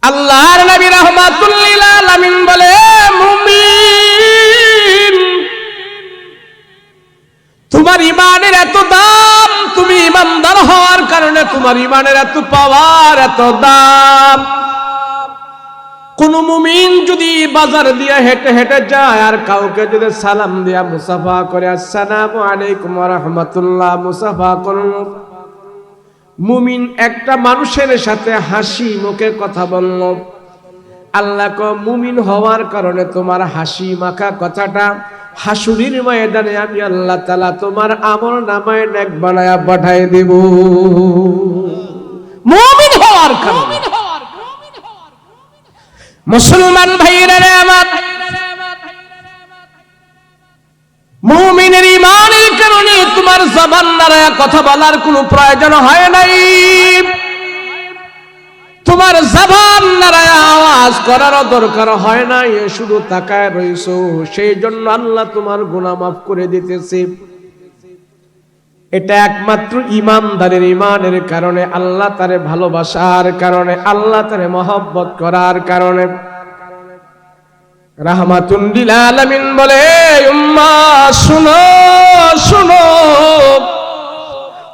আল্লাহর নবী রাহমাতুল লিল আলামিন বলে, মুমিন তোমার ঈমানের এত দাম, তুমি ঈমানদার হওয়ার কারণে তোমার ঈমানের এত পাওয়ার, এত দাম। কোন মুমিন যদি বাজার দিয়ে হেঁটে হেঁটে যায় আর কাউকে যদি সালাম দিয়া মুসাফা করে, আসসালামু আলাইকুম ওয়া রাহমাতুল্লাহ মুসাফা করল, মুমিন একটা মানুষের সাথে হাসি মুখে কথা বলল, আল্লাহ কো মুমিন হওয়ার কারণে তোমার হাসি মাখা কথাটা হাসুরির ময়দানে আমি আল্লাহ তাআলা তোমার আমলনামায় নেক বানায়া পাঠায় দেব। মুমিন হওয়ার কারণে। মুসলমান ভাইরা আমার, মুমিনের ঈমানের কারণে তোমার জবান নাড়ায়া কথা বলার কোনো প্রয়োজন হয় নাই, তোমার জবান নাড়ায়া আওয়াজ করারও দরকার হয় নাই, শুধু তাকায় রইছো, সেই জন্য আল্লাহ তোমার গুনাহ মাফ করে দিতেছে। এটা একমাত্র ঈমানদারের ঈমানের কারণে, আল্লাহ তারে ভালোবাসার কারণে, আল্লাহ তারে মহব্বত করার কারণে। রাহমাতুল লিল আলামিন বলে, উম্মাহ শুনো শুনো,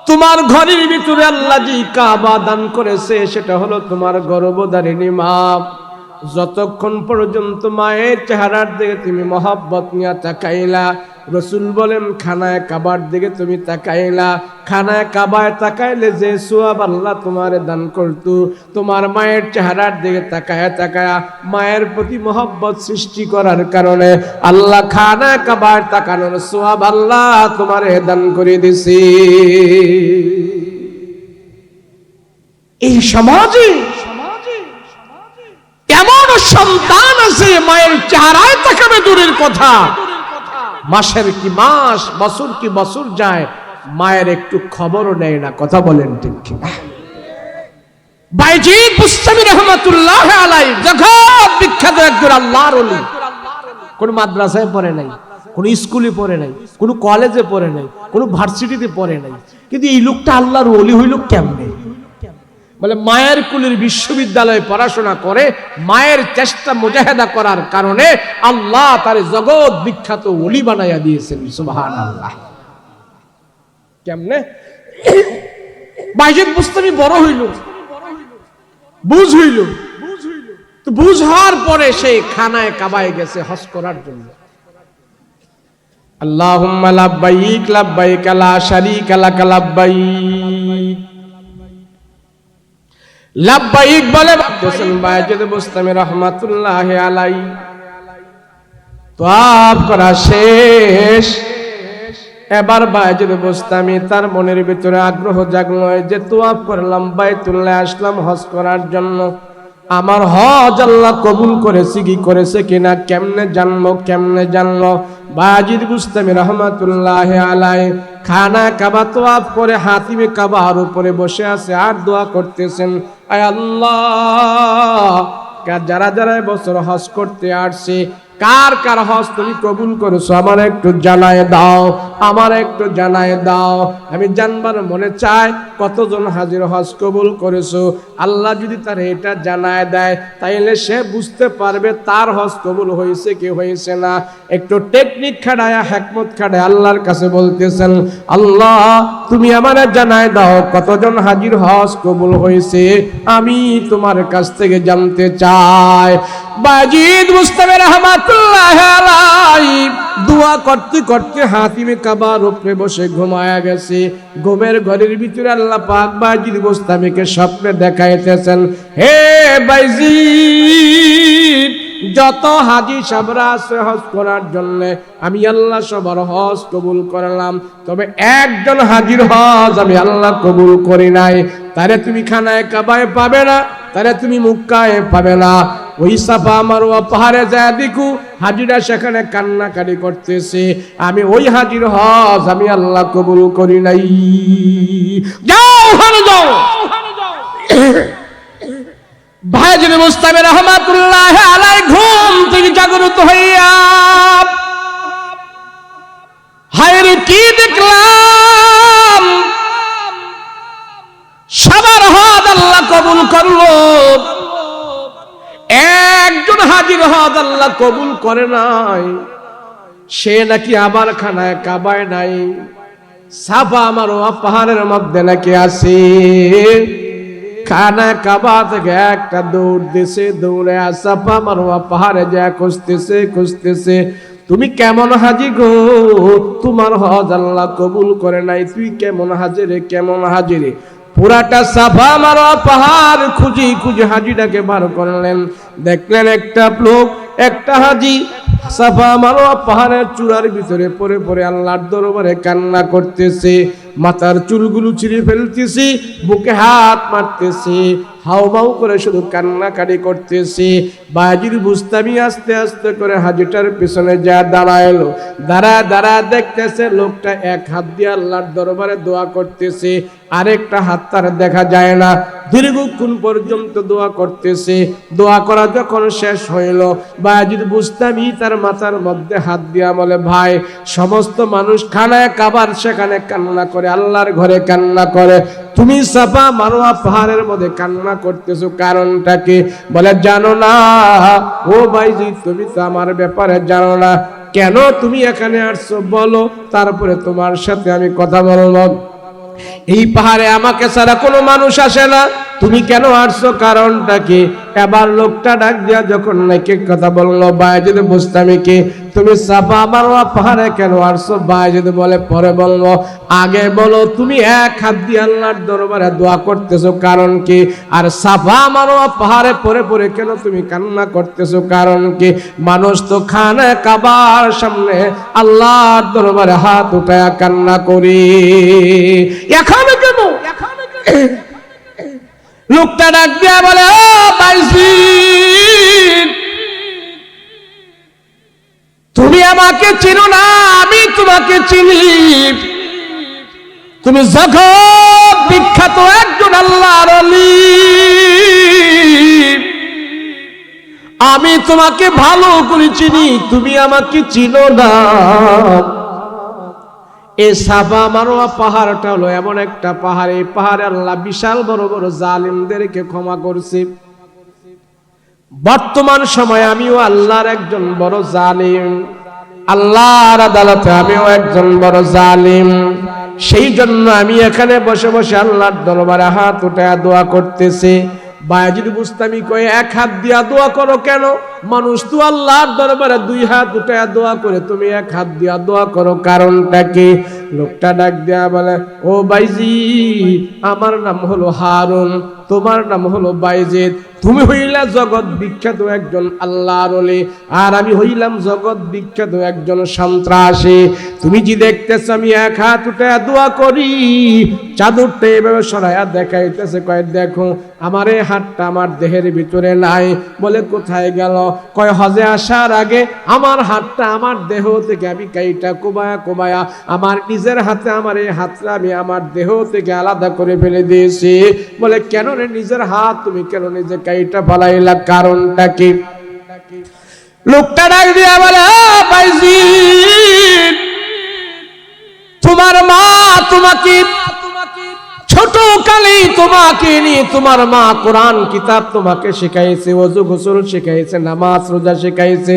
তোমার ঘরের ভিতরে আল্লাহ যে কাবা দান করেছে সেটা হলো তোমার গর্ভধারিণী মা। যতক্ষণ পর্যন্ত মায়ের চেহারার দিকে তুমি মহব্বত নিয়ে তাকাইলা, রাসূল বলেন খানায় কাবার দিকে তুমি তাকাইলা, খানায় কাবায় তাকাইলে যে সওয়াব আল্লাহ তোমারে দান করতো, তোমার মায়ের চেহারার দিকে তাকায়া তাকায়া মায়ের প্রতি মহব্বত সৃষ্টি করার কারণে আল্লাহ খানায় কাবায় তাকানোর সওয়াব আল্লাহ তোমারে দান করে দিয়েছে। এই সমাজে এমন সন্তান আছে মায়ের চেহারায় তাকাবে দূরের কথা, মাসের কি মাস, বছর কি বছর যায়, মায়ের একটু খবরও নেয় না। কথা বলেন ঠিক কি? বাইজিদ বুস্তামি রাহমাতুল্লাহ আলাইহি জগৎ বিখ্যাত একজন আল্লাহর ওলি, কোন মাদ্রাসায় পড়ে নাই, কোন স্কুলে পড়ে নাই, কোন কলেজে পড়ে নাই, কোন ভার্সিটিতে পড়ে নাই, কিন্তু এই লোকটা আল্লাহর ওলি হইল কেমনে? বলে মায়ের কুলের বিশ্ববিদ্যালয়ে পড়াশোনা করে মায়ের চেষ্টা মুজাহিদা করার কারণে আল্লাহ তার জগৎ বিখ্যাত ওলি বানায়া দিয়েছেন। সুবহানাল্লাহ। কেমনে? বাইজিদ বুস্তামি বড় হইল, বুঝ হইল, তো বুঝ হওয়ার পরে সে খানায় কাবায় গেছে হজ করার জন্য। আল্লাহুম্মা লাব্বাইক লাব্বাইক লা শারীকা লাক লাব্বাইক লাব্বাইক বলে বলতেছেন বাইজিদ বুস্তামি রাহমাতুল্লাহি আলাইহি। তওয়াফ করা শেষ, এবার বাইজিদ বুস্তামি তার মনের ভিতরে আগ্রহ জাগলো যে তওয়াফ করলাম, বাইতুল্লাহ আসলাম হজ করার জন্য, আমার হজ আল্লাহ কবুল করেছে কি করেছে কিনা কেমনে জানলো, কেমনে জানলো? বাইজিদ বুস্তামি রাহমাতুল্লাহি আলাইহি খানা কাবা তওয়াফ করে হাতিমে কাবার উপরে বসে আছে আর দোয়া করতেছেন, আয় আল্লাহ, যারা যারা বছর হজ করতে আসছে কার কার হজ তুমি কবুল করেছো আমার একটু জানায় দাও, আমার একটু জানায় দাও, আমি জানবার মনে চাই কতজন হাজির হজ কবুল করেছো। আল্লাহ যদি তার এটা জানায় দেয় তাইলে সে বুঝতে পারবে তার হজ কবুল হয়েছে কি হয়েছে না। একটু টেকনিক খাটায় হিকমত খাটায় আল্লাহর কাছে বলতেছেন, আল্লাহ তুমি আমারে জানায় দাও কতজন হাজির হজ কবুল হয়েছে, আমি তোমার কাছ থেকে জানতে চাই। বাইজিদ বুস্তামি রাহমাতুল্লাহি আলাইহি দোয়া করতে করতে হাতিমে কাবার উপরে বসে ঘুমায়া গেছে। ঘুমের ঘরের ভিতরে আল্লাহ পাক বাইজিদ বুস্তামিকে স্বপ্নে দেখাইতেছেন, হে বাইজিদ, যত হাজি সাবরা আছে হজ করার জন্য আমি আল্লাহ সবার হজ কবুল করলাম, তবে একজন হাজির হজ আমি আল্লাহ কবুল করি নাই, তারে তুমি খানায় কাবায় পাবে না, তারে তুমি মক্কায় পাবে না। ওই সাফা মারওয়া পাহাড়ে যায় দেখো হাজিরা সেখানে কান্নাকাটি করতেছে, আমি ওই হাজির হজ আমি আল্লাহ কবুল করি নাই। যাও ওখানে যাও। বাইজিদ বুস্তামি রাহমাতুল্লাহি আলাইহি ঘুম থেকে জাগ্রত হইয়া হায়রে কি দেখলাম, সবার হজ আল্লাহ কবুল করলো, হাজির হজ আল্লাহ কবুল করে নাই, সে নাকি আবার খানায় কাবায় নাই, সাফা মারওয়া পাহাড়ের মধ্যে নাকি আছে। খানায় কাবা থেকে একটা দৌড় দিছে, দৌড়ে সাফা মারওয়া পাহাড়ে যা খুঁজতেছে তুমি কেমন হাজি গো, তোমার হজ আল্লাহ কবুল করে নাই, তুই কেমন হাজিরে কেমন হাজিরে। পুরাটা সাফা মারওয়া পাহাড় খুঁজি হাজিটাকে বার করলেন, দেখলেন একটা লোক, একটা হাজি সাফা মারওয়া পাহাড়ের চূড়ার ভিতরে পড়ে পড়ে আল্লাহর দরবারে কান্না করতেছে, মাথার চুলগুলো ছিঁড়ে ফেলতেছে, বুকে হাত মারতেছে, হাউমাউ করে শুধু কান্নাকাটি করতেছে। বাজির বুস্তামি আস্তে আস্তে করে হাজিটার পিছনে যা দাঁড়াইলো, দাঁড়া দেখতেছে লোকটা এক হাত দিয়ে আল্লাহর দরবারে দোয়া করতেছে, আরেকটা হাত তার দেখা যায় না, দীর্ঘক্ষণ পর্যন্ত দোয়া করতেছে। দোয়া করা যখন শেষ হইল, বাজির বুস্তামি তার মাথার মধ্যে হাত দিয়া বলে, ভাই সমস্ত মানুষ খানায় কাবার সেখানে কান্না করে, আল্লাহর ঘরে কান্না করে, তুমি সাফা মারওয়া পাহাড়ের মধ্যে কান্না করতেছো, কারণটা কি? বলে জানো না ও ভাইজি, তুমি তো আমার ব্যাপারে জানো না, কেন তুমি এখানে আসছো বলো, তারপরে তোমার সাথে আমি কথা বলবো। এই পাহাড়ে আমাকে ছাড়া কোনো মানুষ আসে না, তুমি কেন আসছো, কারণটা কি? এবার লোকটা ডাক দিয়া যখন নাকি কথা বললো, বায়েজিদ বুস্তামিকে, তুমি সাফা মারওয়া পাহাড়ে কেন আসছো? বায়েজিদ বলে পরে বলবো, আগে বলো তুমি এক হাত দিয়ে আল্লাহর দরবারে দোয়া করতেছো, কারণ কি? আর সাফা মারওয়া পাহাড়ে পরে পরে কেন তুমি কান্না করতেছো, কারণ কি? মানুষ তো খানায় কাবার সামনে আল্লাহর দরবারে হাত উঠায়া কান্না করি, এখানে কেন? লোকটা ডাক দিয়া বলে, ও বাইজি, তুমি আমাকে চিনো না, আমি তোমাকে চিনি, তুমি জগৎ বিখ্যাত একজন আল্লাহর ওলি, আমি তোমাকে ভালো করে চিনি, তুমি আমাকে চিনো না। এই সাফা মারওয়া পাহাড়টা হলো এমন একটা পাহাড়, এই পাহাড়ে আল্লাহ বিশাল বড় বড় জালিমদেরকে ক্ষমা করছে। বর্তমান সময়ে আমিও আল্লাহর একজন বড় জালিম, আল্লাহর আদালতে আমিও একজন বড় জালিম, সেই জন্য আমি এখানে বসে বসে আল্লাহর দরবারে হাত উঠায়া দোয়া করতেছি। বায়েজিদ বুস্তামি কয়ে, এক হাত দিয়া দোয়া করো কেন? মানুষ তো আল্লাহর দরবারে দুই হাত উঠায়া দোয়া করে, তুমি এক হাত দিয়া দোয়া করো, কারণটা কি? লোকটা ডাক দিয়া বলে, ও বাইজি, আমার নাম হলো হারুন, তোমার নাম হলো বায়েজিদ, তুমি হইলা জগৎ বিখ্যাত একজন আল্লাহর ওলি, আর আমি হইলাম জগৎ বিখ্যাত একজন সন্ত্রাসী। তুমি যে দেখতেছ আমি এক হাত উঠায়া দোয়া করি, চাদরটা এভাবে সরাইয়া দেখাইতেছে, কয় দেখো আমার এই হাতটা আমার দেহের ভিতরে নাই। বলে কোথায় গেল? কয় হজে আসার আগে আমার হাতটা আমার দেহ থেকে আমি কাইটা কোবায়া আমার নিজের হাতে আমার এই হাতটা আমি আমার দেহ থেকে আলাদা করে ফেলে দিয়েছি। বলে কেন রে, নিজের হাত তুমি কেন নিজে কাইটা ফালাইলা, কারণটা কি? লোকটা ডাক দিয়া বলে, ভাইজি, তোমার মা তোমাকে ছোট কালে তোমাকে নিয়ে, তোমার মা কোরআন কিতাব তোমাকে শিখাইছে, ওযু গোসল শিখাইছে, নামাজ রোজা শিখাইছে,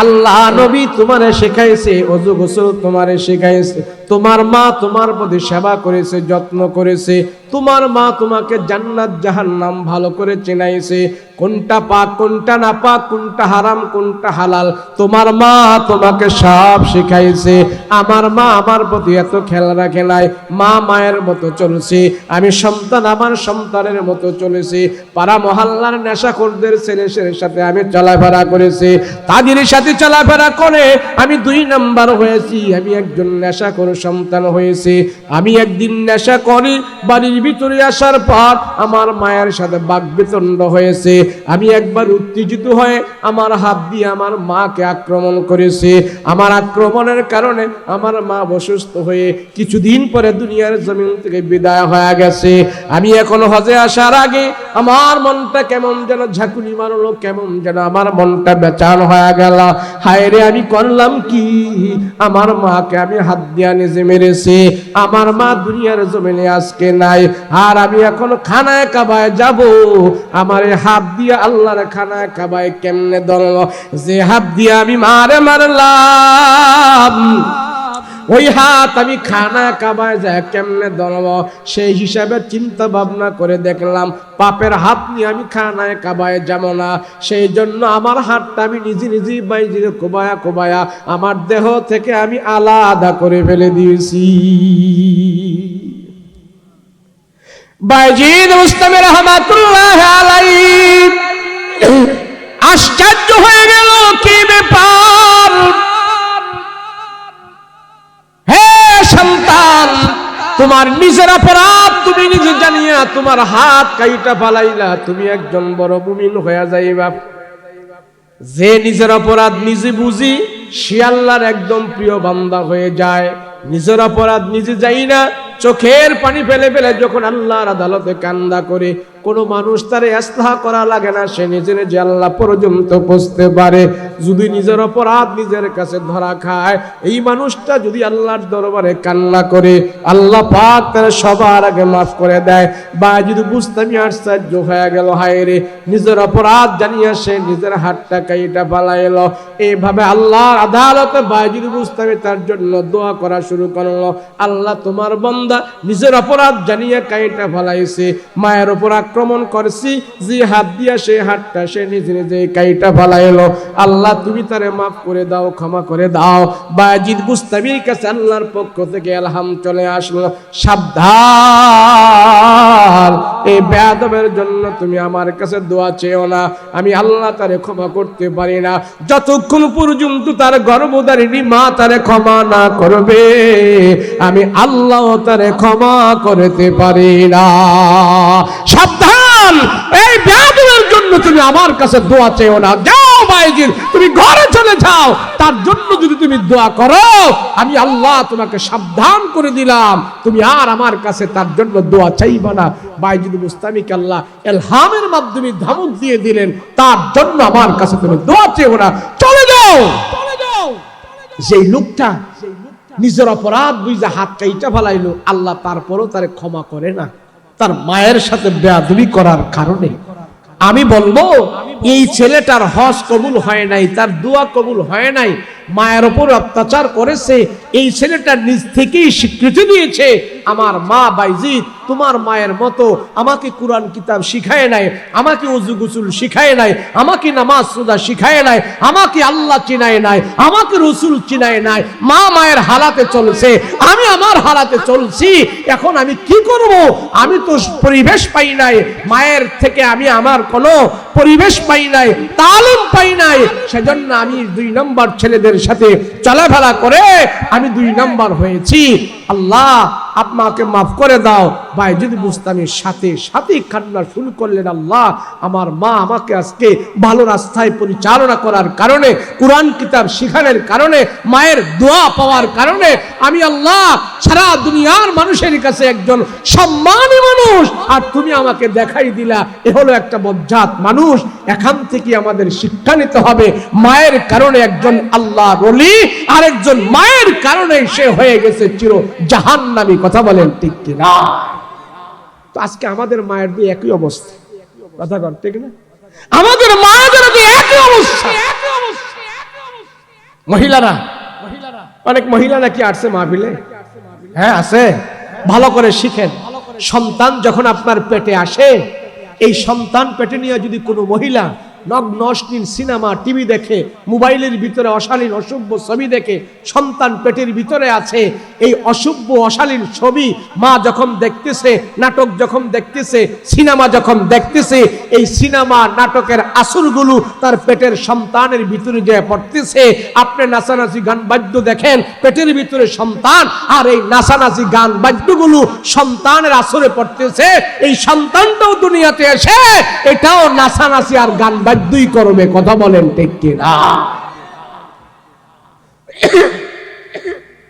আল্লাহ নবী তোমারে শিখাইছে, ওযু গোসল তোমারে শিখাইছে, তোমার মা তোমার প্রতি সেবা করেছে, যত্ন করেছে, তোমার মা তোমাকে জান্নাত জাহান্নাম ভালো করে চেনাইছে, কোনটা পাক কোনটা না পাক, কোনটা হারাম কোনটা হালাল, তোমার মা তোমাকে সব শিখাইছে। আমার মা আমার প্রতি এত খেয়াল রাখে নাই, মা মায়ের মতো চলছে, আমি সন্তান আমার সন্তানের মতো চলেছি, পাড়া মহল্লার নেশাখোরদের ছেলেদের সাথে আমি চলাফেরা করেছি, তাদের সাথে চলাফেরা করে আমি 2 নাম্বার হয়েছি, আমি একজন নেশাখোর সন্তান হয়েছে। আমি একদিন নেশা করি, বাড়ির ভিতরে আসার পর আমার মায়ের সাথে বাকবিতণ্ড হয়েছে, আমি একবার উত্তেজিত হয়ে আমার হাত দিয়ে আমার মাকে আক্রমণ করেছে, আমার আক্রমণের কারণে আমার মা অসুস্থ হয়ে কিছুদিন পরে দুনিয়ার জমিন থেকে বিদায় হয়ে গেছে। আমি এখন হজে আসার আগে আমার মনটা কেমন যেন ঝাঁকুনি মারলো, কেমন যেন আমার মনটা বেচান হয়ে গেল, হায় রে আমি করলাম কি, আমার মাকে আমি হাত দিয়ে নিজে মেরেছি। আমার মা দুনিয়ার জমিনে আজকে নাই, আর আমি এখন খানায় কাবায় যাব। আমার হাত দিয়ে আল্লাহর খানায় কাবায় কেমনে ধরব? যে হাত দিয়ে আমি মারে মারলাম, ওই হাত আমি খানা কাবায় যায় কেমনে ধরব? সেই হিসাবে চিন্তা ভাবনা করে দেখলাম পাপের হাত নিয়ে আমি খানায় কাবায় যাব না। সেই জন্য আমার হাতটা আমি নিজে নিজেই বাইজিরে কোবায়া কোবায়া আমার দেহ থেকে আমি আলাদা করে ফেলে দিয়েছি। বাইজিদ মুস্তামি রহমাতুল্লাহ আলাইহি আশ্চর্য হয়ে গেল, কি ব্যাপার? হে সন্তান, তোমার নিজের অপরাধ তুমি নিজে জানিয়া তোমার হাত কাইটা ফালাইলা, তুমি একজন বড় মুমিন হয়ে যাইবা। যে নিজের অপরাধ নিজে বুঝি সে আল্লাহর একদম প্রিয় বান্দা হয়ে যায়। নিজের অপরাধ নিজে যাই না, চোখের পানি ফেলে ফেলে যখন আল্লাহর আদালতে কান্দা করে, কোনো মানুষ তারে ইসলাহ করা লাগে না, সে নিজে নিজে আল্লাহ পর্যন্ত পৌঁছতে পারে। যদি নিজের অপরাধ নিজের কাছে ধরা খায়, এই মানুষটা যদি আল্লাহর দরবারে কান্না করে, আল্লাহ পাক তার সবার আগে মাফ করে দেয়। বা যদি বুঝতামই আশ্চর্য হয়ে গেল, হায় রে, নিজের অপরাধ জানিয়া সে নিজের হাতটা কাইটা ফালাইলো। এইভাবে আল্লাহর আদালতে বাজিদ বুঝতামি তার জন্য দোয়া করা শুরু করলো, আল্লাহ তোমার বান্দা নিজের অপরাধ জানিয়া কাইটা ফালাইছে, মায়ের উপর আক্রমণ করছি, যে হাত দিয়া সেই হাতটা সে নিজে নিজে কাইটা ফালাইলো, আল্লাহ তুমি তারে মাফ করে দাও, ক্ষমা করে দাও। বাজিদ বুস্তামির কাছে আল্লাহর পক্ষ থেকে আলহাম চলে আসলো, সাবধান, এই বেয়াদবের জন্য তুমি আমার কাছে দোয়া চেও না, আমি আল্লাহ তারে ক্ষমা করতে পারি না। যতক্ষণ পর্যন্ত তার গর্ভধারিণী মা তারে ক্ষমা না করবে, আমি আল্লাহ তারে ক্ষমা করতে পারি না। সাবধান, এই বেয়াদবের জন্য তুমি আমার কাছে দোয়া চেও না। যাও বাইজিদ, তুমি ঘরে চলে যাও। তার জন্য যদি তুমি দোয়া করো, আমি আল্লাহ তোমাকে সাবধান করে দিলাম, তুমি আর আমার কাছে তার জন্য দোয়া চাইবা না। বাইজিদ বুস্তামিকে আল্লাহ ইলহামের মাধ্যমে ধমক দিয়ে দিলেন, তার জন্য আমার কাছে তুমি দোয়া চেও না, চলে যাও। যেই লোকটা নিজের অপরাধ বুঝে হাত কাইটা ফালাইলো, আল্লাহ তারপরও তারে ক্ষমা করে না, তার মায়ের সাথে বেয়াদবি করার কারণে। আমি বলবো এই ছেলেটার হজ কবুল হয় নাই, তার দোয়া কবুল হয় নাই, মায়ের উপর অত্যাচার করেছে। এই ছেলেটা নিজ থেকেই স্বীকৃতি দিয়েছে, আমার মা বাইজিদ তোমার মায়ের মতো আমাকে কুরআন কিতাব শিখায় নাই, আমাকে ওযু গোসল শিখায় নাই, আমাকে নামাজ রোজা শিখায় নাই, আমাকে আল্লাহ চিনায় নাই, আমাকে রাসূল চিনায় নাই। মা মায়ের হালাতে চলছে, আমি আমার হালাতে চলছি। এখন আমি কি করব? আমি তো পরিবেশ পাই নাই, মায়ের থেকে আমি আমার কোনো পরিবেশ পাই নাই, তালিম পাই নাই। সেজন্য আমি 2 নম্বর ছেলেদের সাথে চলাফেরা করে আমি 2 নম্বর হয়েছি। আল্লাহ আপনাকে মাফ করে দাও। বাইজিদ বুস্তামির সাথে সাথে কান্না শুরু করলেন, আল্লাহ আমার মা আমাকে আজকে ভালো রাস্তায় পরিচালনা করার কারণে, কুরআন কিতাব শিখানোর কারণে, মায়ের দোয়া পাওয়ার কারণে আমি আল্লাহ সারা দুনিয়ার মানুষের কাছে একজন সম্মানী মানুষ, আর তুমি আমাকে দেখাই দিলা এ হলো একটা বজ্জাত মানুষ। এখান থেকে আমাদের শিক্ষা নিতে হবে, মায়ের কারণে একজন আল্লাহর ওলি, আর একজন মায়ের কারণে সে হয়ে গেছে চির জাহান্নামী। কথা বলেন ঠিক কিনা? তো আজকে আমাদের মায়ের দিয়ে একই অবস্থা, কথা বল ঠিক না? আমাদের মায়েদের দিয়ে একই অবস্থা। মহিলারা, অনেক মহিলা নাকি আসছে মাহফিলে, হ্যাঁ আছে, ভালো করে শিখেন। সন্তান যখন আপনার পেটে আসে, এই সন্তান পেটে নিয়ে যদি কোনো মহিলা নগ্ন অশ্লীল সিনেমা টিভি দেখে, মোবাইলের ভিতরে অশালীন অসভ্য ছবি দেখে, সন্তান পেটের ভিতরে আছে, এই অসভ্য অশালীন ছবি মা যখন দেখতেছে, নাটক যখন দেখতেছে, সিনেমা যখন দেখতেছে, এই সিনেমা নাটকের আসরগুলো তার পেটের সন্তানের ভিতরে যে পড়তেছে। আপনি নাচানাচি গান বাদ্য দেখেন, পেটের ভিতরে সন্তান, আর এই নাচানাচি গান বাদ্যগুলো সন্তানের আসরে পড়তেছে। এই সন্তানটাও দুনিয়াতে এসে এটাও নাচানাচি আর গান বাদ্যই করবে। কথা বলেন ঠিক কিনা?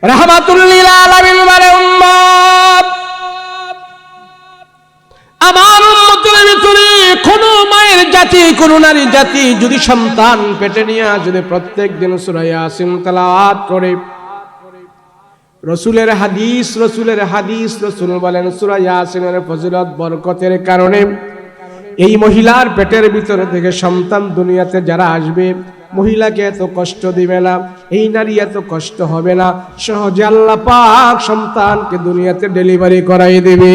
রাহমাতুল লিল আলামিন বলে, উম্মত, আমার উম্মতের ভিতরে কোন মায়ের জাতি, কোন নারী জাতি যদি সন্তান পেটে নিয়ে যদি প্রত্যেক দিন সূরা ইয়াসিন তেলাওয়াত করে, রসুলের হাদিস, রসুল বলেন সূরা ইয়াসিনের ফজিলত বরকতের কারণে এই মহিলার পেটের ভিতর থেকে সন্তান দুনিয়াতে যারা আসবে, মহিলাকে এত কষ্ট দিবে না, এই নারী এত কষ্ট হবে না, সহজে আল্লাহ পাক সন্তানকে দুনিয়াতে ডেলিভারি করাই দেবে।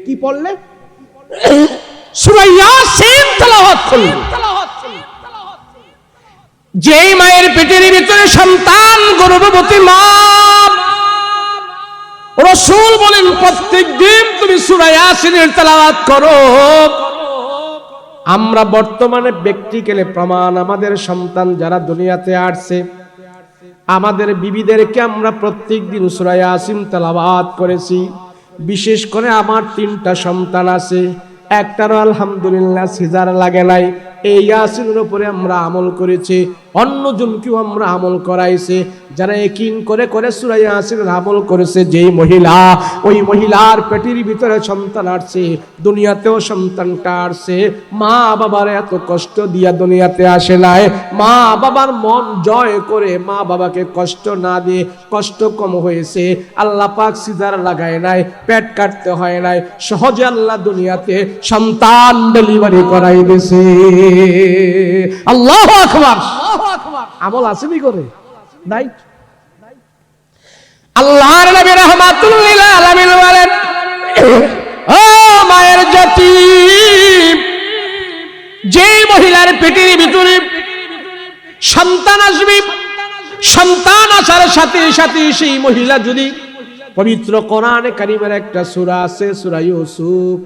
কি পড়লে? সূরা ইয়াসিন তেলাওয়াত করলেন। যেই মায়ের পেটের ভিতরে সন্তান, গর্ভবতী মা, রাসূল বলেন প্রত্যেক দিন তুমি সূরা ইয়াসিনের তেলাওয়াত করো। আমরা বর্তমানে ব্যক্তিকেলে প্রমাণ, আমাদের সন্তান যারা দুনিয়াতে আসছে, আমাদের বিবিদেরকে আমরা প্রত্যেক দিন সূরা ইয়াসিন তেলাওয়াত করেছি। বিশেষ করে আমার 3টা সন্তান আছে, একটারও আলহামদুলিল্লাহ সিজার লাগে নাই। এই ইয়াসিনের উপরে আমরা আমল করেছি, অন্যজনকেও আমরা আমল করাইছে। যারা ইয়াকিন করে করে সূরা ইয়াসিনের আমল করেছে, যেই মহিলা, ওই মহিলার পেটের ভিতরে সন্তান আসছে, দুনিয়াতেও সন্তানটা আসছে। মা বাবার এত কষ্ট দিয়া দুনিয়াতে আসে নাই, মা বাবার মন জয় করে মা বাবাকে কষ্ট না দিয়ে কষ্ট কম হয়েছে। আল্লাহ পাক সিজার লাগায় নাই, পেট কাটতে হয় নাই, সহজে আল্লাহ দুনিয়াতে সন্তান ডেলিভারি করাই দিয়েছে। আল্লাহু আকবার। আমল আসেনি করে নাই। আল্লাহর নবী রাহমাতুল লিল আলামিন বলেন, ও মায়ের জাতি, যে মহিলার পেটের ভিতরে সন্তান আসবে, সন্তান আসার সাথে সাথে সেই মহিলা যদি পবিত্র কোরআনে কারিমের একটা সূরা আছে, সূরা ইউসুফ,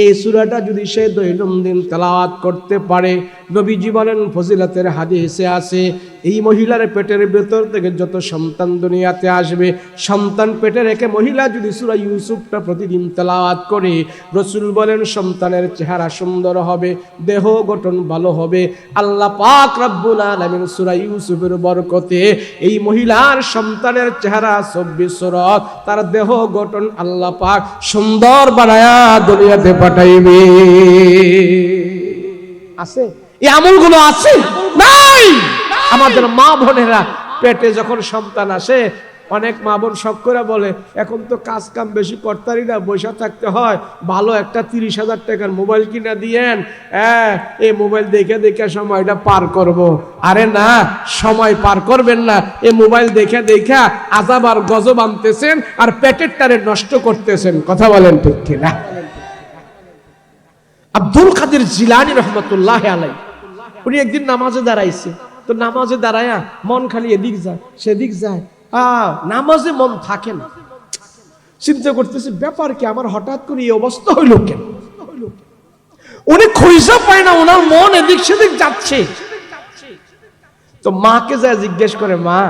এই সূরাটা যদি সে দৈনন্দিন তেলাওয়াত করতে পারে, নবীজি বলেন ফজিলতের হাদিসে আছে, এই মহিলার পেটের ভেতর থেকে যত সন্তান দুনিয়াতে আসবে, সন্তান পেটে রেখে মহিলা যদি সূরা ইউসুফটা প্রতিদিন তেলাওয়াত করে, রাসূল বলেন সন্তানের চেহারা সুন্দর হবে, দেহ গঠন ভালো হবে। আল্লাহ পাক রব্বুল আলামিন সূরা ইউসুফের বরকতে এই মহিলার সন্তানের চেহারা 24 সুরত, তার দেহ গঠন আল্লাহ পাক সুন্দর বানায়া দুনিয়াতে পাঠাইবে। আছে এই আমলগুলো? আছে নাই? আমাদের মা বোনেরা পেটে যখন সন্তান আসে, অনেক মা বোন শখ করে বলে, এখন তো কাজ কাম বেশি করতারি না, বসে থাকতে হয়, ভালো একটা 30,000 টাকার মোবাইল কিনা দিয়েন, এই মোবাইল দেখে দেখে সময়টা পার করব। আরে না, সময় পার করবেন না, এই মোবাইল দেখে দেখে আযাব আর গজব আনতেছেন, আর পেটের টারে নষ্ট করতেছেন। কথা বলেন ঠিক কিনা? আব্দুল কাদের জিলানী রহমতুল্লাহ আলাইহি, উনি একদিন নামাজে দাঁড়াইছে, তো নামাজে দাঁড়ায়া মন খালি এদিক যায় সেদিক যায়, নামাজে মন থাকে না। চিন্তা করতেছে ব্যাপার কি, আমার হঠাৎ করে এই অবস্থা হইল কেন? উনি খুঁজে পায় না, ওনার মন এদিক সেদিক যাচ্ছে। তো মাকে যায় জিজ্ঞেস করে, মা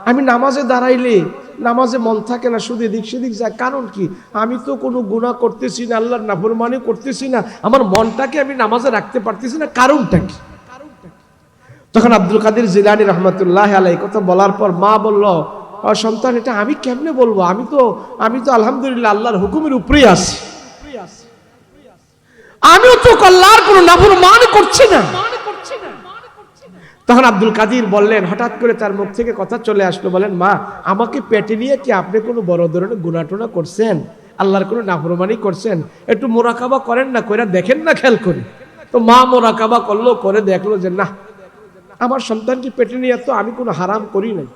আমি নামাজে দাঁড়াইলে নামাজে মন থাকে না, শুধু এদিক সেদিক যায়, কারণ কি? আমি তো কোনো গুনাহ করতেছি না, আল্লাহর নাফরমানি করতেছি না, আমার মনটাকে আমি নামাজে রাখতে পারতেছি না, কারণটা কি? তখন আব্দুল কাদের জিলানী রহমতুল্লাহ আলাইহি কথা বলার পর মা বলল, সন্তান এটা আমি কেমনে বলবো, আমি তো আলহামদুলিল্লাহ আল্লাহর হুকুমের উপরেই আছি, আমিও তো আল্লাহর কোনো নাফরমানি করছি না। তখন আব্দুল কাদের বললেন, হঠাৎ করে তার মুখ থেকে কথা চলে আসলো, বলেন, মা আমাকে পেটে নিয়ে কি আপনি কোনো বড় ধরনের গুনাহ টোনা করছেন, আল্লাহর কোনো নাফরমানি করছেন? একটু মোরাকাবা করেন না, কইরা দেখেন না, খেয়াল করে। তো মা মোরাকাবা করলো, করে দেখলো যে না, আমার সন্তানকে পেটে নিয়ে তো আমি কোনো হারাম করি নাই।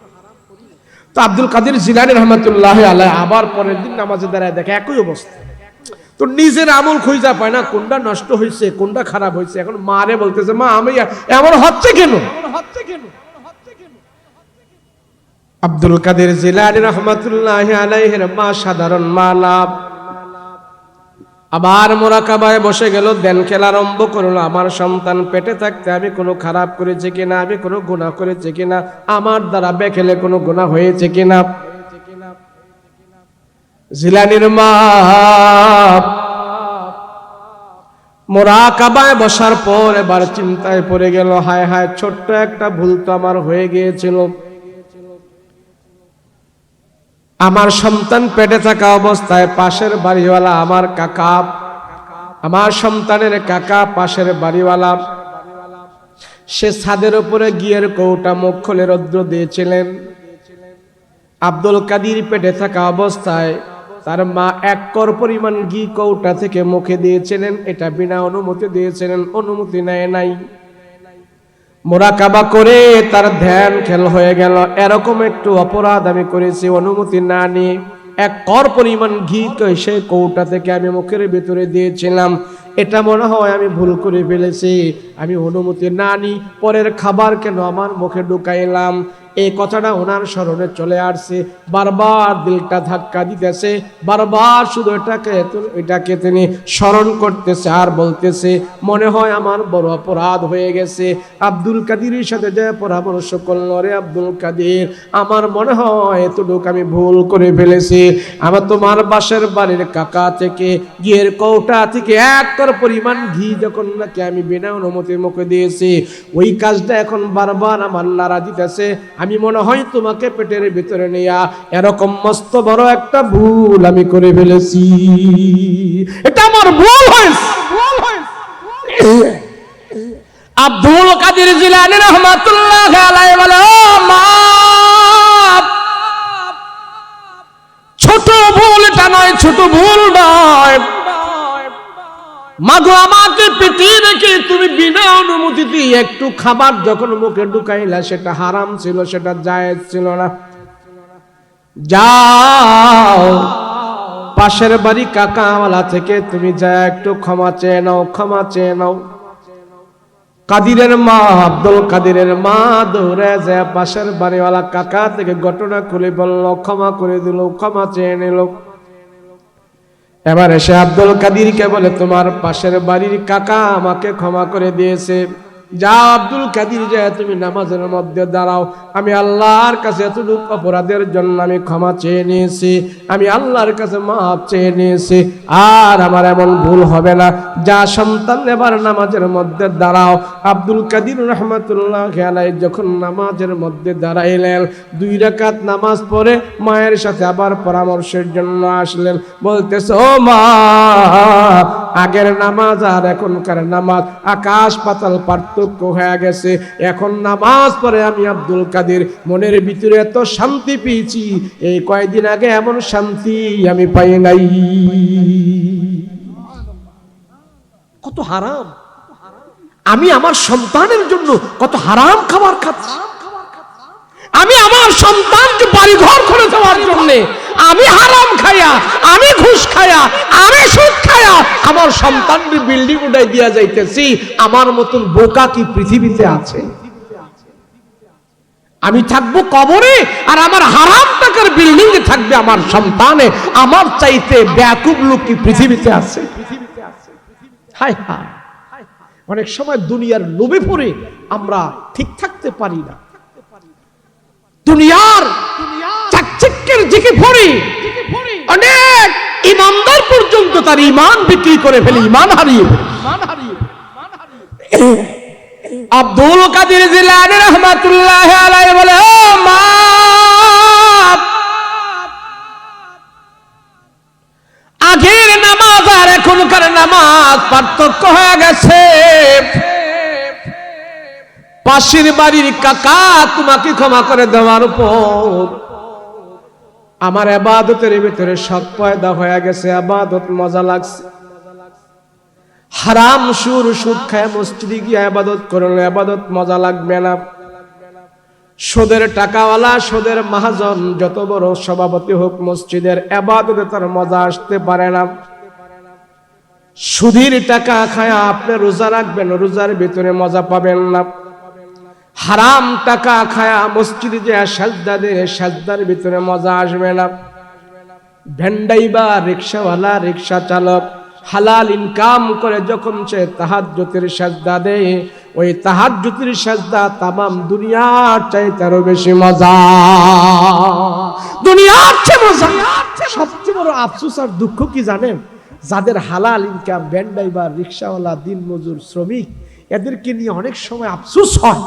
তো আব্দুল কাদের জিলানী রহমতুল্লাহ আলাইহি আবার পরের দিন নামাজে দাঁড়ায় দেখে একই অবস্থা। তো নিজের আমল খুঁজে পায় না, কোনটা নষ্ট হয়েছে কোনটা খারাপ হয়েছে। এখন মারে বলতেছে, মা আমি এমন হচ্ছে কেন? আব্দুল কাদের জিলানী রহমতুল্লাহ আলাইহির মা সাধারণ মা না, আবার মোরাকাবায় বসে গেল, দেন খেলা আরম্ভ করলো। আমার সন্তান পেটে থাকতে আমি কোনো খারাপ করেছি কিনা, আমি কোনো গুনাহ করেছি কিনা, আমার দ্বারা বেখেলে কোনো গুনাহ হয়েছে কিনা। জিলানীর মা মোরাকাবায় বসার পর এবার চিন্তায় পড়ে গেল, হায় হায়, ছোট্ট একটা ভুল তো আমার হয়ে গিয়েছিল। আমার সন্তান পেটে থাকা অবস্থায় পাশের বাড়িওয়ালা আমার কাকা, আমার সন্তানের কাকা পাশের বাড়িওয়ালা, সে ছাদের উপরে গিয়ের কৌটা মুখ খুলে রৌদ্র দিয়েছিলেন। আব্দুল কাদের পেটে থাকা অবস্থায় তার মা 1 কর পরিমাণ ঘি কৌটা থেকে মুখে দিয়েছিলেন, এটা বিনা অনুমতি দিয়েছিলেন, অনুমতি নেয় নাই। মুরাকাবা করে তার ধ্যান খেল হয়ে গেল, এরকম একটু অপরাধ আমি করেছি, অনুমতি না নিয়ে 1 কর পরিমাণ ঘি সেই কৌটা থেকে আমি মুখের ভিতরে দিয়েছিলাম, এটা মনে হয় আমি ভুল করে ফেলেছি, আমি অনুমতি না নিয়ে পরের খাবার কেন আমার মুখে ঢুকাইলাম। এই কথাটা ওনার স্মরণে চলে আসছে, বারবার দিলটা ধাক্কা দিতেছে, বারবার শুধু এটাকে তিনি স্মরণ করতেছে আর বলতেছে মনে হয় আমার বড় অপরাধ হয়ে গেছে। আব্দুল কাদেরের সাথে যে পরামর্শ করলো, রে আব্দুল কাদের, আমার মনে হয় এতটুকু আমি ভুল করে ফেলেছি, আমার তোমার বাসার বাড়ির কাকা থেকে ঘিয়ের কৌটা থেকে 1 কর পরিমাণ ঘি যখন নাকি আমি বিনা অনুমতি মুখে দিয়েছি, ওই কাজটা এখন বারবার আমার নাড়া দিতেছে, আমি মনে হয় তোমাকে পেটের ভিতরে নিয়া এরকম মস্ত বড় একটা ভুল আমি করে ফেলেছি, এটা আমার ভুল হয়েছে। আব্দুল কাদের জিলানী রাহমাতুল্লাহ আলাইহি বলে, ও মা, ছোট ভুল এটা নয়, ছোট ভুল নয়, মাগো আমাকে পেটে রেখে তুমি বিনা অনুমতিতে একটু খাবার যখন মুখে ঢুকাইলা, সেটা হারাম ছিল, সেটা জায়েজ ছিল না। যাও পাশের বাড়ি কাকাওয়ালা থেকে তুমি যা একটু ক্ষমা চেয়ে নাও, ক্ষমা চেয়ে নাও। কাদিরের মা, আব্দুল কাদেরের মা দৌড়ে যায় পাশের বাড়িওয়ালা কাকা থেকে ঘটনা খুলে বলল, ক্ষমা করে দিল, ক্ষমা চেয়ে নিল। এবার এসে আব্দুল কাদেরকে বলে, তোমার পাশের বাড়ির কাকা আমাকে ক্ষমা করে দিয়েছে, যাও আব্দুল কাদের, যায় তুমি নামাজের মধ্যে দাঁড়াও, আমি আল্লাহর কাছে এতটুকু অপরাধের জন্য আমি ক্ষমা চেয়ে নিয়েছি, আমি আল্লাহর কাছে মাফ চেয়ে নিয়েছি, আর আমার এমন ভুল হবে না। যা সন্তান এবার নামাজের মধ্যে দাঁড়াও। আব্দুল কাদের রাহমাতুল্লাহ আলাইহি যখন নামাজের মধ্যে দাঁড়াইলেন, 2 রাকাত নামাজ পড়ে মায়ের সাথে আবার পরামর্শের জন্য আসলেন, বলতেছে, ও মা, আগের নামাজ আর এখনকার নামাজ আকাশ পাতাল পার্থক্য হয়ে গেছে, এখন নামাজ পড়ে আমি আব্দুল কাদের মনের ভিতরে এত শান্তি পেয়েছি, এই কয়েকদিন আগে এমন শান্তি আমি পাই নাই। কত হারাম! আমি আমার সন্তানের জন্য কত হারাম খাবার খাচ্ছি, আমি আমার সন্তানকে বাড়ি ঘর করে দেওয়ার জন্য আমি হারাম খায়া, আমি ঘুষ খায়া, আমি সুদ খায়া আমার সন্তানকে বিল্ডিং উঠাই দিয়া যাইতেছি। আমার মতন বোকা কি পৃথিবীতে আছে? আমি থাকবো কবরে আর আমার হারাম টাকার বিল্ডিং এ থাকবে আমার সন্তানে, আমার চাইতে ব্যাকুব লোক কি পৃথিবীতে আছে? হায় হায়, অনেক সময় দুনিয়ার লোভে পড়ে আমরা ঠিক থাকতে পারি না, দুনিয়ার চাকচিক্যের দিকে পড়ে অনেক ইমানদার পর্যন্ত তার ঈমান বিক্রি করে ফেলে, ঈমান হারিয়ে ফেলে। আব্দুল কাদের জিলানী রাহমাতুল্লাহ আলাইহি বলে, ও মা, আগের নামাজ আর এখনকার নামাজ পার্থক্য হয়ে গেছে। পাশের বাড়ির কাকা তোমাকে ক্ষমা করে দেওয়ার পর আমার ইবাদতের ভিতরে শখ পয়দা হয়ে গেছে, ইবাদত মজা লাগছে। হারাম সুদ খায় মসজিদে গিয়ে ইবাদত করলে ইবাদত মজা লাগবে না। সুদের টাকাওয়ালা, সুদের মহাজন যত বড় সভাপতি হোক মসজিদের, ইবাদতে তার মজা আসতে পারে না। সুদের টাকা খায় আপনি রোজা রাখবেন, রোজার ভিতরে মজা পাবেন না। হারাম টাকা খায়া মসজিদে যে সাজদা দেয়, সাজদার ভিতরে মজা আসবে না। ভেন্ডাইবা রিকশাওয়ালা, রিকশা চালক হালাল ইনকাম করে যখন সে তাহাজ্জুদের সাজদা দেয়, ওই তাহাজ্জুদের সাজদা তামাম দুনিয়ার চাইতে আরো বেশি মজা, দুনিয়ার চেয়ে মজা। সবচেয়ে বড় আফসোস আর দুঃখ কি জানেন? যাদের হালাল ইনকাম, ভেন্ডাইবা, রিকশাওয়ালা, দিন মজুর, শ্রমিক, এদেরকে নিয়ে অনেক সময় আফসোস হয়।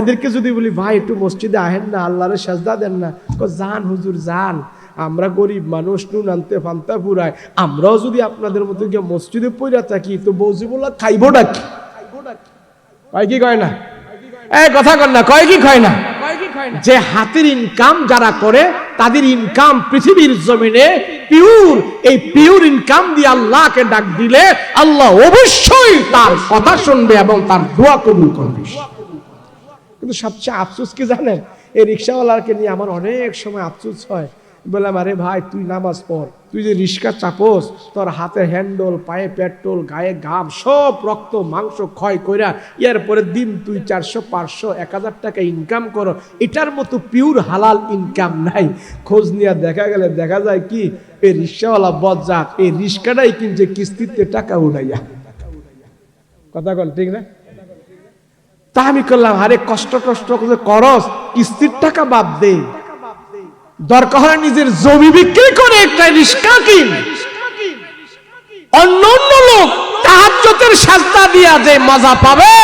এদেরকে যদি বলি, ভাই একটু মসজিদে আহেন না, আল্লাহরে সাজদা দেন না, যান হুজুর যান, আমরা গরিব মানুষ, নুন আনতে ফান্তা পুরায়, আমরাও যদি আপনাদের মতো গিয়ে মসজিদে পড়া থাকি তো বৌজিবুল্লাহ খাইবো নাকি? কয় কি কয় না? এই কথা কন না, কয় কি কয় না? যে হাতের ইনকাম যারা করে তাদের ইনকাম পৃথিবীর জমিনে পিওর, এই পিওর ইনকাম দিয়ে আল্লাহকে ডাক দিলে আল্লাহ অবশ্যই তার কথা শুনবে এবং তার দোয়া কবুল করবে। কিন্তু সবচেয়ে আফসোস কি জানেন, এই রিক্সাওয়ালাকে নিয়ে আমার অনেক সময় আফসোস হয়। বললাম, আরে ভাই তুই নামাজ পড়, তুই যে রিক্সা চাপোস, তোর হাতে হ্যান্ডল, পায়ে পেট্রোল, গায়ে ঘাম, সব রক্ত মাংস ক্ষয় কইরা এরপরে দিন তুই 400, 500, 1000 টাকা ইনকাম করো, এটার মতো পিওর হালাল ইনকাম নাই। খোঁজ নিয়ে দেখা গেলে দেখা যায় কি, এই রিক্সাওয়ালা বজ্জাত এই রিক্সাটাই কিনছে কিস্তিতে টাকা উড়াইয়া। কথা বল ঠিক না? তা আমি করলাম, আরে কষ্ট করে করস, কিস্তির টাকা বাদ দে, দরকার হয় নিজের জমি বিক্রি করে একটা রিক্সা কিন। অন্য লোক তাহাজ্জুদের সাজদা দিয়া যে মজা পাবে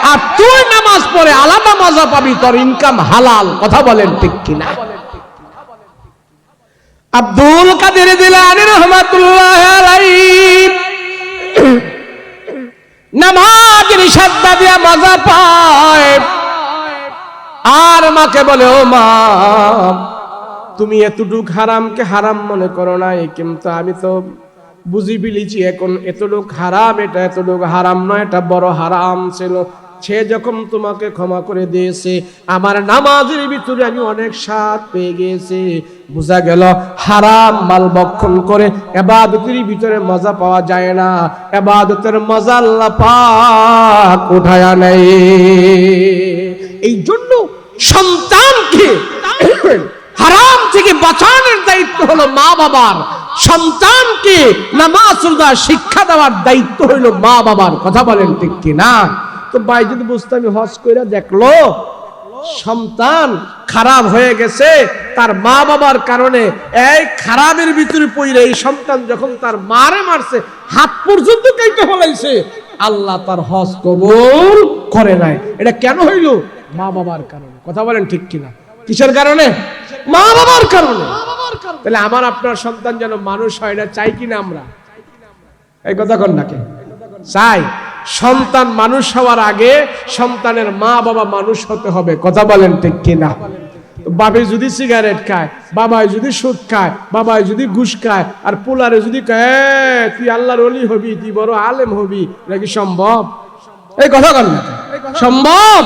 আর তুই নামাজ পড়ে আলাদা মজা পাবি, তোর ইনকাম হালাল। কথা বলেন ঠিক কিনা? আব্দুল কাদের জিলানী রাহমাতুল্লাহ আলাইহি নামাজের সাজদা দিয়া মজা পায়, আর মাকে বলে, ও মা তুমি এতটুক হারামকে হারাম মনে করো নাই, কিন্তু আমি তো বুঝি ফেলেছি এখন এতটুক হারাম, এটা এতটুক হারাম নয়, এটা বড় হারাম ছিল। সে যখন তোমাকে ক্ষমা করে দিয়েছে, আমার নামাজের ভিতরে আমি অনেক স্বাদ পেয়ে গেছি। বোঝা গেল হারাম মাল ভক্ষণ করে ইবাদতের ভিতরে মজা পাওয়া যায় না, ইবাদতের মজা আল্লাহ পাক উঠায়া নেয়। এই জন্য সন্তানকে হারাম থেকে বাঁচানোর দায়িত্ব হলো মা বাবার, সন্তানকে নামাজ রোজা শিক্ষা দেওয়ার দায়িত্ব হলো মা বাবার। কথা বলেন ঠিক কি না? তো বাইজিদ বুস্তামি হজ কইরা দেখলো সন্তান খারাপ হয়ে গেছে তার মা বাবার কারণে। এই খারাপের ভিতরে পড়ে এই সন্তান যখন তার মারে মারছে, হাত পর্যন্ত কেটে ফেলাইছে, আল্লাহ তার হজ কবুল করে নাই। এটা কেন হইল? মা বাবার কারণে। কথা বলেন ঠিক কিনা? কিসের কারণে? মা বাবার কারণে। তাহলে আমার আপনার সন্তান যেন মানুষ হয়, না চাই কিনা আমরা? এই কথা কোন নাকি চাই? সন্তান মানুষ হওয়ার আগে সন্তানের মা বাবা মানুষ হতে হবে। কথা বলেন ঠিক কিনা? বাবা যদি সিগারেট খায়, বাবাই যদি সুদ খায়, বাবাই যদি ঘুষ খায়, আর পোলারে যদি কয় তুই আল্লাহর ওলি হবি, তুই বড় আলেম হবি, এটা কি সম্ভব? এই কথা কোন নাকি সম্ভব?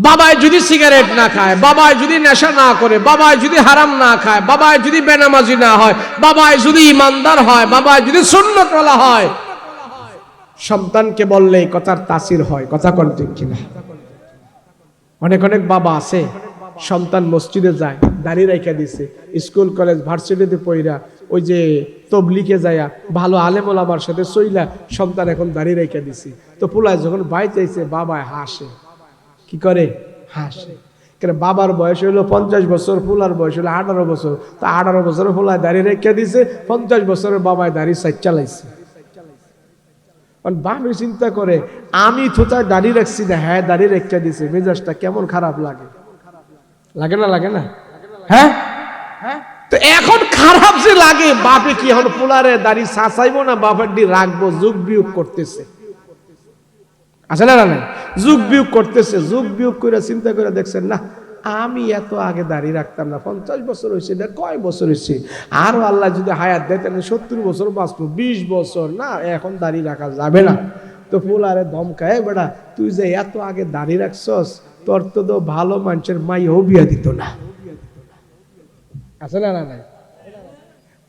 বাবাই যদি সিগারেট না খায়, বাবাই যদি নেশা না করে, বাবাই যদি হারাম না খায়, বাবাই যদি বেনামাজি না হয়, বাবাই যদি ইমানদার হয়, বাবাই যদি সুন্নতওয়ালা হয়, সন্তানকে বললে এই কথার তাসির হয়। কথা কোন ঠিক কিনা? অনেক বাবা আছে, সন্তান মসজিদে যায়, দাঁড়িয়ে রেখে দিছে, স্কুল কলেজ ভার্সিটিতে পড়া ওই যে তবলিগে যায়া ভালো আলেম ওলামার সাথে চইলা সন্তান এখন দাঁড়িয়ে রেখে দিছে। তো পোলায় যখন বাইরে চাইছে, বাবায় হাসে। কি করে? হাসে। বাবার বয়স হইলো 50 বছর, পোলার বয়স হলো 18 বছর। তা 18 বছরের পোলায় দাঁড়িয়ে রেখে দিছে, 50 বছরের বাবায় দাঁড়িয়ে সাইড চালাইছে। বাবা চিন্তা করে, আমি থোতায় দাঁড়িয়ে রাখছি না, হ্যাঁ দাঁড়িয়ে রেখে দিছে, মেজাজটা কেমন খারাপ লাগে? লাগে না? লাগে না? হ্যাঁ। তো এখন খারাপ যে লাগে, বাপে কি এখন পোলারে দাঁড়িয়ে সাঁচাইবো না বাপের ডি রাখবো? যুগ বিয়োগ করতেছে, আছে না? না যুগ বিয়োগ করতেছে। যুগ বিয়োগ করে চিন্তা করে দেখছেন না, আমি এত আগে দাঁড়িয়ে রাখতাম না, 50 বছর হয়েছে, না কয় বছর হয়েছে, আরো আল্লাহ যদি হায়াত দেয় তাহলে 70 বছর বাঁচবো, 20 বছর না, এখন দাঁড়িয়ে রাখা যাবে না। তো পোলারে ধমকায়, বেটা তুই যে এত আগে দাঁড়িয়ে রাখছস, তোর তো ভালো মানুষের মাইও বিয়া দিত না। আছে না? না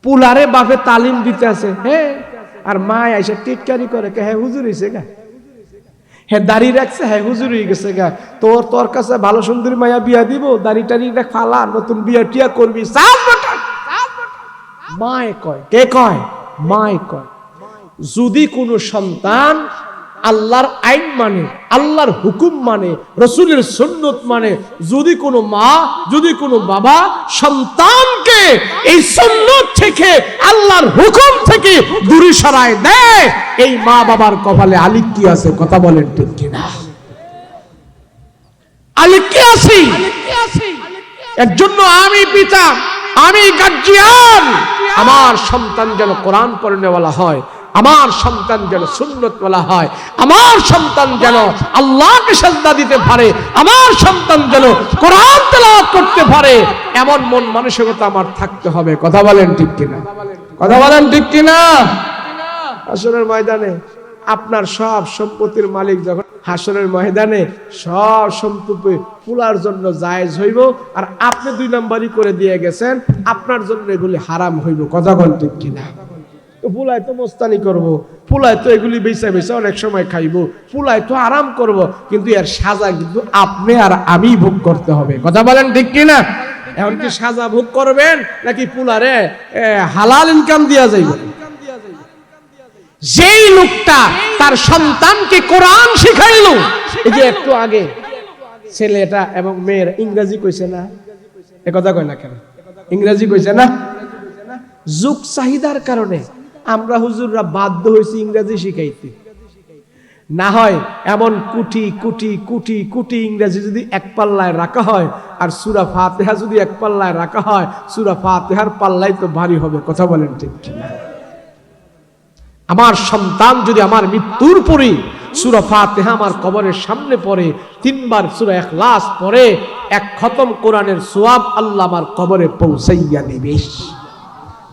পোলারে বাপে তালিম দিতে আছে, হ্যাঁ, আর মা এসে টিটকারি করে, হ্যাঁ হুজুর হয়েছে গা, হ্যাঁ দাড়ি রাখছে, হ্যাঁ হুজুর হয়ে গেছে গা, তোর কাছে ভালো সুন্দরী মায়া বিয়া দিব, দাড়ি টাড়ি ফালা, নতুন বিয়া টিয়া করবি। মায় কয়, কে কয়? মায় কয়। যদি কোনো সন্তান আল্লাহর আইন মানে, আল্লাহর হুকুম মানে, রসুলের সুন্নত মানে, যদি কোনো মা, যদি কোনো বাবা সন্তানকে এই সুন্নত থেকে, আল্লাহর হুকুম থেকে দূরে সরায় দেয়, এই মা বাবার কপালে আলিক কি আছে? কথা বলেন ঠিক কিনা? আলিক কি আছে? এর জন্য আমি পিতা, আমি গার্জিয়ান, আমার সন্তান যেন কোরআন পড়নেওয়ালা হয়, আমার সন্তান যেন সুন্নতওয়ালা হয়, আমার সন্তান যেন আল্লাহকে সিজদা দিতে পারে, আমার সন্তান যেন কোরআন তেলাওয়াত করতে পারে, এমন মন মানসিকতা আমার থাকতে হবে। কথা বলেন ঠিক কিনা? কথা বলেন ঠিক কিনা? হাসরের ময়দানে আপনার সব সম্পত্তির মালিক যখন হাসরের ময়দানে সব সম্পত্তি পুলার জন্য জায়েজ হইব, আর আপনি 2 নাম্বারই করে দিয়ে গেছেন, আপনার জন্য এগুলি হারাম হইব। কথা বলেন ঠিক কিনা? তো পুলায় তো মস্তানি করব, পুলায় তো এগুলি বেচা বেচা অনেক সময় খাইব, পুলায় তো আরাম করব, কিন্তু এর সাজা কিন্তু আপনি আর আমি ভোগ করতে হবে। কথা বলেন ঠিক কিনা? এখন কি সাজা ভোগ করবেন নাকি পুলারে হালাল ইনকাম দিয়া যাইবে? যেই লোকটা তার সন্তানকে কোরআন শিখাইলো, এই যে একটু আগে ছেলেটা এবং মেয়ের ইংরেজি কইছে না, এ কথা কয় না কেন? ইংরেজি কইছে না? যুগ চাহিদার কারণে আমরা হুজুররা বাধ্য হয়েছি ইংরেজি শিখাইতে। না হয় এমন কোটি কোটি কোটি কোটি ইংরেজি যদি এক পাল্লায় রাখা হয়, আর সূরা ফাতিহা যদি এক পাল্লায় রাখা হয়, সূরা ফাতিহার পাল্লাই তো ভারী হবে। কথা বলেন ঠিক কিনা? আমার সন্তান যদি আমার মৃত্যুর পরে সূরা ফাতিহা আমার কবরের সামনে পড়ে, 3 বার সূরা ইখলাস পড়ে, 1 খতম কোরআনের সওয়াব আল্লাহ আমার কবরে পৌঁছাইয়া দিবে।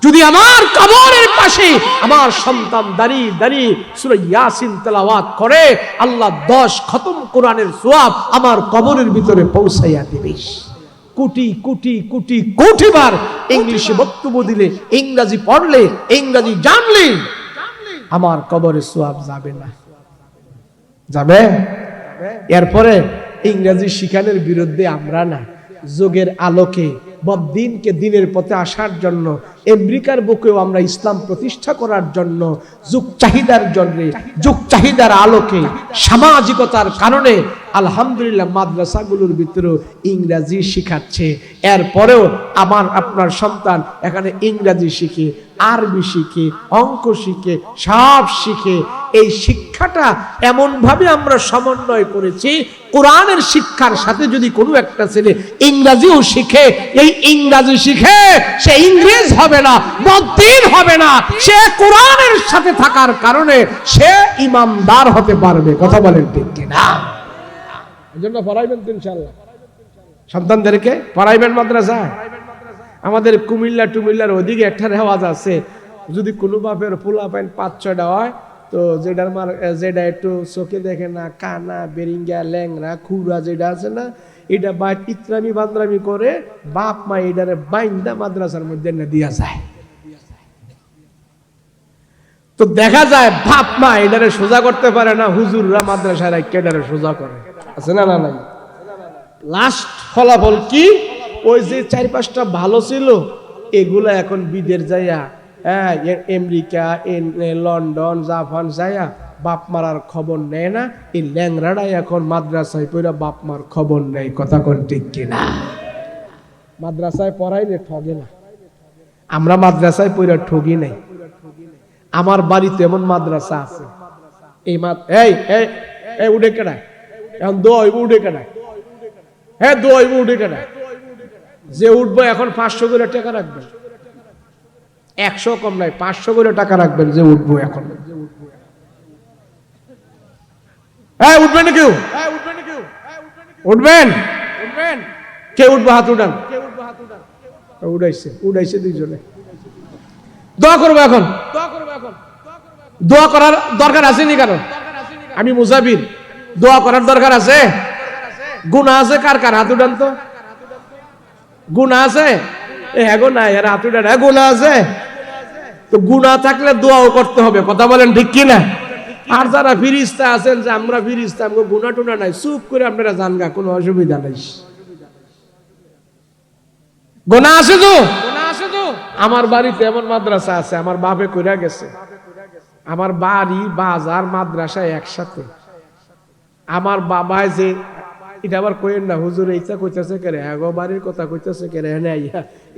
যদি আমার কবরের পাশে আমার সন্তান দাঁড়িয়ে দাঁড়িয়ে সূরা ইয়াসিন তেলাওয়াত করে, আল্লাহ 10 খতম কোরআনের সওয়াব আমার কবরের ভিতরে পৌঁছাইয়া দিবে। কোটি কোটি কোটি কোটি বার ইংলিশে বক্তব্য দিলে, ইংরেজি পড়লে, ইংরেজি জানলে আমার কবরে সওয়াব যাবে না? যাবে? এরপরে ইংরেজি শিখানোর বিরুদ্ধে আমরা না, যুগের আলোকে বদ্দিনকে দিনের পথে আসার জন্য, আমেরিকার বুকেও আমরা ইসলাম প্রতিষ্ঠা করার জন্য, যুগ চাহিদার জন্য, যুগ চাহিদার আলোকে, সামাজিকতার কারণে আলহামদুলিল্লাহ মাদ্রাসাগুলোর ভিতরে ইংরেজি শিখাচ্ছে। এরপরেও আমার আপনার সন্তান এখানে ইংরেজি শিখে, আরবি শিখে, অঙ্ক শিখে, সব শিখে। এই শিক্ষাটা এমন ভাবে আমরা সমন্বয় করেছি, কোরআনের শিক্ষার সাথে যদি কোনো একটা ছেলে ইংরেজিও শিখে, এই ইংরেজি শিখে সে ইংরেজ হবে না, বদ্দিন হবে না, সে কোরআনের সাথে থাকার কারণে সে ইমানদার হতে পারবে। কথা বলেন ঠিক কিনা? এজন্য পড়াইবেন তো ইনশাআল্লাহ, সন্তানদেরকে পড়াইবেন মাদ্রাসায়। আমাদের কুমিল্লা টুমিল্লার ওদিকে একটা রেওয়াজ আছে, যদি কোনো বাপের পোলা পাইন 5-6টা হয়, তো যেটা একটু চোখে দেখে না, কানা বেরিঙ্গা ল্যাংরা খুরা যেটা আছে না, এটা বাইর ইত্রামি বান্দ্রামি করে বাপ মা এটারে বাইন্দা মাদ্রাসার মধ্যে না দিয়া যায়। তো দেখা যায় বাপ মা এটারে সোজা করতে পারে না, হুজুররা মাদ্রাসায় রাখে এটারে সোজা করে। আছে না? না নাই? লাস্ট ফলাফল কি? ওই যে 4-5টা ভালো ছিল, এগুলা এখন বিদেশ যাইয়া, আমেরিকা, লন্ডন, জাপান যাইয়া বাপ মারার খবর নেয় না। এই ল্যাংরাটাই এখন মাদ্রাসায় পড়া বাপ মার খবর নেই। কথা কোন ঠিক কিনা? মাদ্রাসায় পড়াইলে ঠগে না, আমরা মাদ্রাসায় পড়া ঠগি নাই। আমার বাড়িতে এমন মাদ্রাসা আছে, এই উঠে কেডা এখন দোয়াইব, উঠে কেডা, হ্যাঁ দোয়াইব, উঠে কেডা, যে উঠবো এখন 500 করে টাকা রাখবেন, 100 কম নাই, 500 করে টাকা রাখবেন যে উঠবো এখন। হ্যাঁ উঠবেন না কেউ? উঠবেন? কে উঠবো? হাত উঠান। উঠাইছে 2জনে। দোয়া করবো এখন। দোয়া করার দরকার আছে নি? কারণ আমি মুসাফির, দোয়া করার দরকার আছে? গুনাহ আছে কার কার? হাত উঠান তো। গুনাহ আছে? হ্যাঁ না, এর হাত উঠান। হ্যাঁ গুনাহ আছে, তো গুনাহ থাকলে দোয়াও করতে হবে। কথা বলেন ঠিক কিনা? আর যারা ফিরিস্তা আছেন যে আমরা ফিরিস্তা, আমাকে গুনাহ টুনা নাই, চুপ করে আপনারা জানগা, কোনো অসুবিধা নাই। গুনাহ আছে তো? আমার বাড়িতে এমন মাদ্রাসা আছে, আমার বাপে কইরা গেছে, আমার বাড়ি বাজার মাদ্রাসা একসাথে। আমার বাবায় যে এটা আবার কইেন না হুজুর এইটা কইতেছে কেরে, এগো বাড়ির কথা কইতেছে কেরে,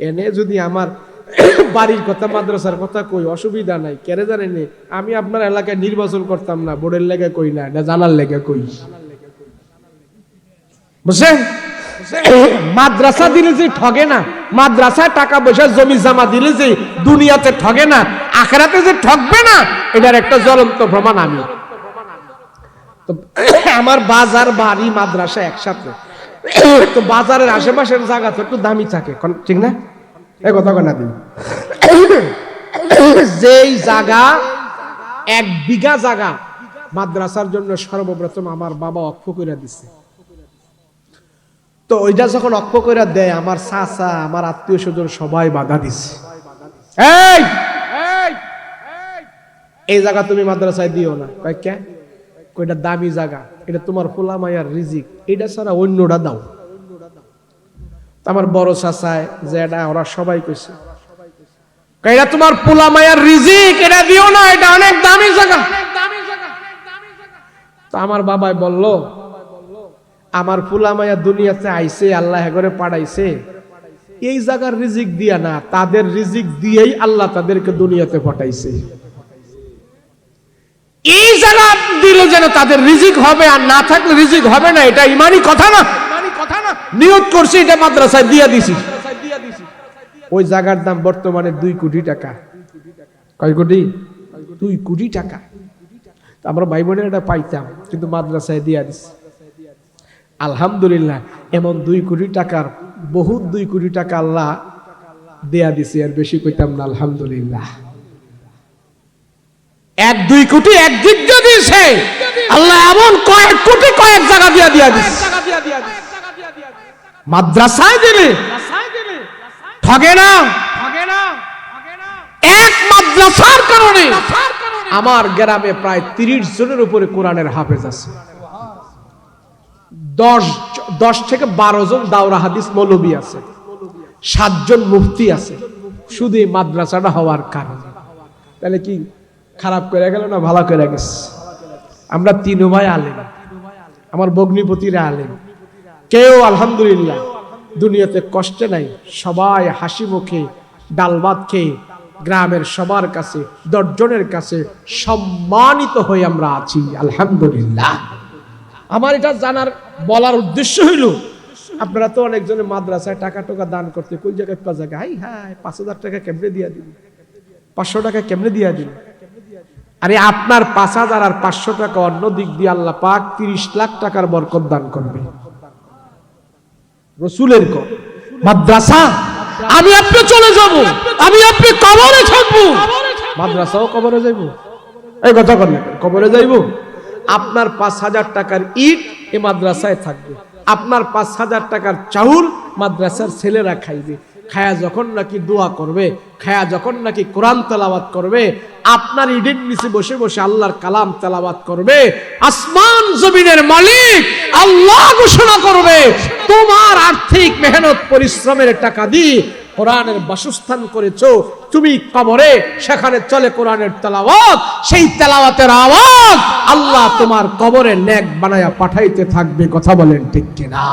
এনে যদি আমার বাড়ির কথা মাদ্রাসার কথা কই অসুবিধা নাই, কেরে জানেন আমি আপনার এলাকায় নির্বাচন করতাম না, বোর্ডের লেগে কই না, এটা জানার লেগে কই, বুঝছেন? মাদ্রাসা দিলে যে ঠগে না, মাদ্রাসায় টাকা পয়সা জমি জামা দিলে যে দুনিয়াতে ঠগে না, আখিরাতে যে ঠকবে না, এটার একটা জ্বলন্ত প্রমাণ আমি। তো আমার বাজার বাড়ি মাদ্রাসা একসাথে, তো বাজারের আশেপাশের জায়গা তো একটু দামি থাকে, ঠিক না? এই কথা না দিই, যেই জায়গা 1 বিঘা জায়গা মাদ্রাসার জন্য সর্বপ্রথম আমার বাবা অক্ষ করে দিচ্ছে। তো ওইটা যখন অক্ষ করে দেয়, আমার চাচা, আমার আত্মীয় স্বজন সবাই বাধা দিচ্ছে, এই জায়গা তুমি মাদ্রাসায় দিও না। কয়টা দামি জায়গা, এটা তোমার পোলা মায়ার রিজিক, এটা ছাড়া অন্যটা দাও। আমার বড় চাচায় যে এটা ওরা সবাই কইছে, এটা তোমার পোলা মায়ার রিজিক, এটা দিও না, এটা অনেক দামি জায়গা। তো আমার বাবাই বলল, আমার পোলা মায়া দুনিয়াতে আইছে, আল্লাহ করে পাঠাইছে, এই জায়গার রিজিক দিয়া না, তাদের রিজিক দিয়েই আল্লাহ তাদেরকে দুনিয়াতে পাঠাইছে। এই জায়গা দিলে যেন তাদের রিজিক হবে, আর না থাকলে রিজিক হবে না, এটা ইমানি কথা না। নিয়ত করছি, এটা মাদ্রাসায় দিয়ে দিছি। ওই জায়গার দাম বর্তমানে 2 কোটি টাকা। কয় কোটি? 2 কোটি টাকা। আমরা ভাই বোনের এটা পাইতাম, কিন্তু মাদ্রাসায় দিয়ে দিছি। আলহামদুলিল্লাহ, এমন 2 কোটি টাকার বহুত 2 কোটি টাকা আল্লাহ দেয়া দিছে, আর বেশি কইতাম না। আলহামদুলিল্লাহ, 1-2 কোটি একদিক দিয়ে দিয়েছে আল্লাহ, এমন কয়েক কোটি কয়েক জায়গা দিয়া দিছে। মাদ্রাসায় দিলে ঠগে না। এক মাদ্রাসার কারণে আমার গ্রামে প্রায় 30 জনের উপরে কোরআনের হাফেজ আছে। 10 থেকে 12 জন দাওরা হাদিস মৌলবী আছে, 7 জন মুফতি আছে, শুধু এই মাদ্রাসাটা হওয়ার কারণে। তাহলে কি খারাপ করে গেল না ভালো করে গেছে? আমরা 3 ভাই আলেম, আমার ভগ্নিপতিরা আলেম, কেউ আলহামদুলিল্লাহ দুনিয়াতে কষ্টে নাই, সবাই হাসি মুখে ডাল ভাত খেয়ে গ্রামের সবার কাছে 10 জনের কাছে সম্মানিত হয়ে আমরা আছি। আলহামদুলিল্লাহ। আমার এটা জানার বলার উদ্দেশ্য হইল, আপনারা তো অনেকজনের মাদ্রাসায় টাকা টাকা দান করতে, কোন জায়গায় পা জায়গা, হাই হাই 5000 টাকা কেমনে দিয়া দিন, 500 টাকা কেমনে দিয়া দিন। আরে আপনার 5000 আর 500 টাকা অন্য দিক দিয়ে আল্লাহ পাক 30 লাখ টাকার বরকত দান করবে। রসুলের কর মাদ্রাসা, আমি আপনি চলে যাব, আমি আপনি কবরে থাকবো, মাদ্রাসাও কবরে যাইব। এই কথা বলেন, কবরে যাইব। আপনার 5000 টাকার ইট এই মাদ্রাসায় থাকবে, আপনার 5000 টাকার চাউল মাদ্রাসার ছেলেরা খাইবে। খায়া যখন নাকি দোয়া করবে, খায়া যখন নাকি কোরআন তেলাওয়াত করবে, আপনার ইটের নিচে বসে বসে আল্লাহর কালাম তেলাওয়াত করবে, আসমান জমিনের মালিক আল্লাহ ঘোষণা করবে, তোমার আর্থিক মেহনত পরিশ্রমের টাকা দিয়ে কোরআনের বাসস্থান করেছো তুমি কবরে, সেখানে চলে কোরআনের তেলাওয়াত, সেই তেলাওয়াতের আওয়াজ আল্লাহ তোমার কবরে নেক বানায়া পাঠাইতে থাকবে। কথা বলেন ঠিক কিনা?